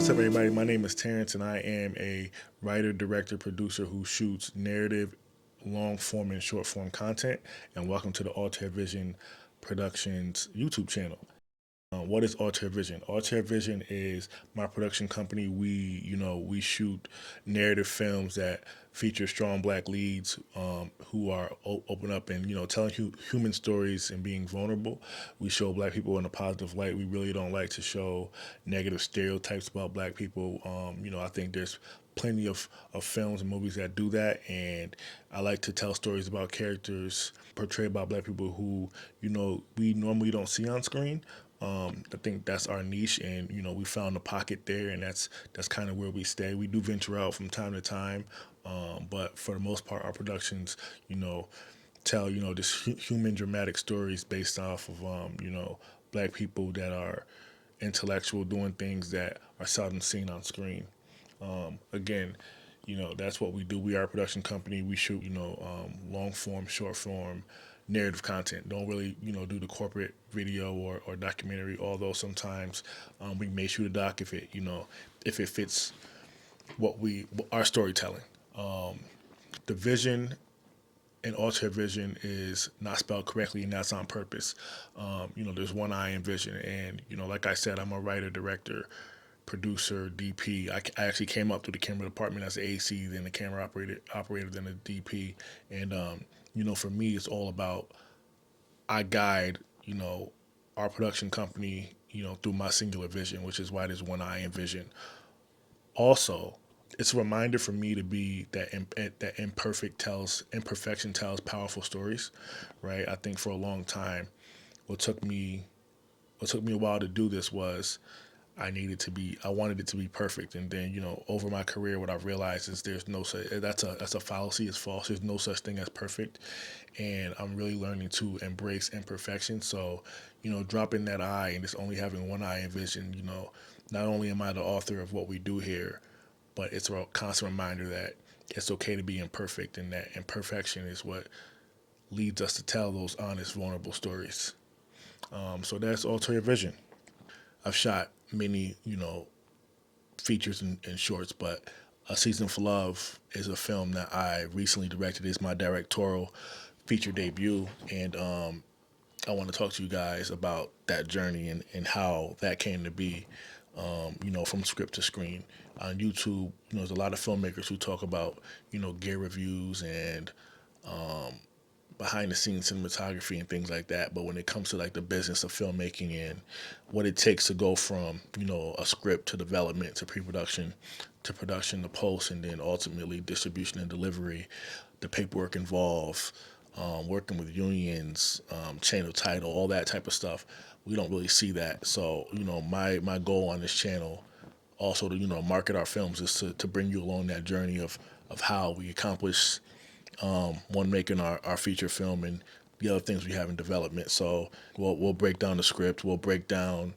What's up, everybody? My name is Terrance, and I am a writer, director, producer who shoots narrative, long form, and short form content. And welcome to the Auteur Vision Productions YouTube channel. What is Auteur Vision? Auteur Vision is my production company. We shoot narrative films that feature strong black leads who are open up and telling human stories and being vulnerable. We show black people in a positive light. We really don't like to show negative stereotypes about black people. I think there's plenty of films and movies that do that, and I like to tell stories about characters portrayed by black people who we normally don't see on screen. I think that's our niche, and we found a pocket there, and that's kind of where we stay. We do venture out from time to time, but for the most part, our productions, tell just human dramatic stories based off of black people that are intellectual doing things that are seldom seen on screen. Again, that's what we do. We are a production company. We shoot, long form, short form, narrative content. Don't really, do the corporate video or documentary. Although sometimes we may shoot a doc if it fits our storytelling. The vision and Auteur Vision is not spelled correctly, and that's on purpose. There's one I in vision, and like I said, I'm a writer, director, producer, DP. I actually came up through the camera department as an AC, then the camera operator, then a DP, and for me, it's all about I guide our production company through my singular vision, which is why there's one I in vision. Also, it's a reminder for me to be that imperfection tells powerful stories, right? I think for a long time, what took me a while to do this was I wanted it to be perfect, and then over my career, what I've realized is there's no such that's a fallacy. It's false. There's no such thing as perfect, and I'm really learning to embrace imperfection. So, dropping that I and just only having one eye in vision. Not only am I the author of what we do here, but it's a constant reminder that it's okay to be imperfect, and that imperfection is what leads us to tell those honest, vulnerable stories. So that's Auteur Vision. I've shot many, features and shorts, but A Season for Love is a film that I recently directed. It's my directorial feature debut, and I want to talk to you guys about that journey and how that came to be, from script to screen. On YouTube, there's a lot of filmmakers who talk about, gear reviews and behind the scenes cinematography and things like that. But when it comes to like the business of filmmaking and what it takes to go from, a script to development to pre-production to production to post and then ultimately distribution and delivery, the paperwork involved, working with unions, chain of title, all that type of stuff, we don't really see that. So, my goal on this channel also to, market our films is to bring you along that journey of how we accomplish one making our feature film and the other things we have in development. So we'll break down the script. We'll break down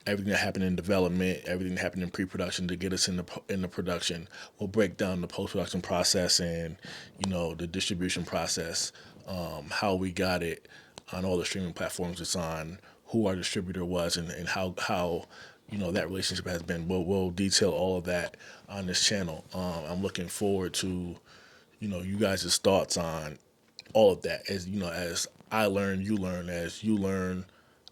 everything that happened in development, everything that happened in pre-production to get us in the production. We'll break down the post-production process and the distribution process, how we got it on all the streaming platforms it's on, who our distributor was, and how that relationship has been. We'll detail all of that on this channel. I'm looking forward to you guys' thoughts on all of that. As I learn, you learn. As you learn,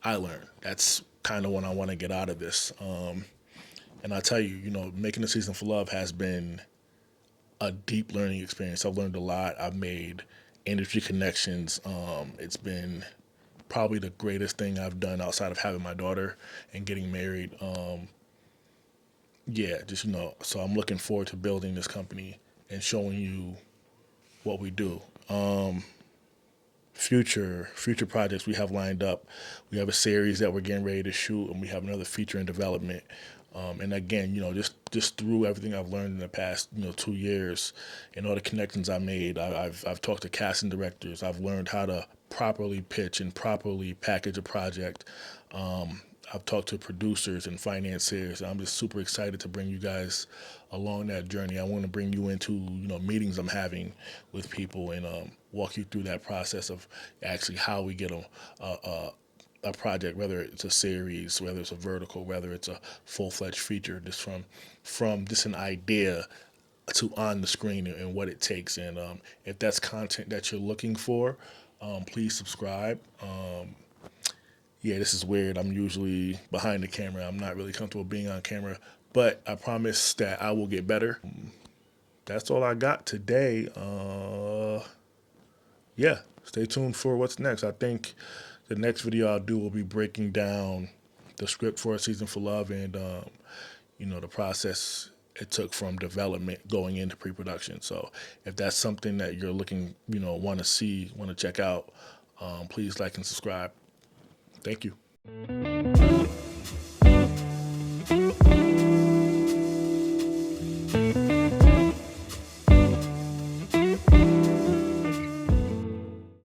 I learn. That's kind of what I want to get out of this. And I tell you, making A Season for Love has been a deep learning experience. I've learned a lot. I've made industry connections. It's been probably the greatest thing I've done outside of having my daughter and getting married. So I'm looking forward to building this company and showing you what we do. Future projects we have lined up. We have a series that we're getting ready to shoot, and we have another feature in development. And again, just through everything I've learned in the past, 2 years, and all the connections I made, I've talked to casting directors. I've learned how to properly pitch and properly package a project. I've talked to producers and financiers. I'm just super excited to bring you guys along that journey. I want to bring you into meetings I'm having with people and walk you through that process of actually how we get a a project, whether it's a series, whether it's a vertical, whether it's a full-fledged feature, just from just an idea to on the screen and what it takes. And if that's content that you're looking for, please subscribe. Yeah, this is weird. I'm usually behind the camera. I'm not really comfortable being on camera, but I promise that I will get better. That's all I got today. Yeah, stay tuned for what's next. I think the next video I'll do will be breaking down the script for A Season for Love and, the process it took from development going into pre-production. So if that's something that you're looking, want to see, want to check out, please like and subscribe. Thank you.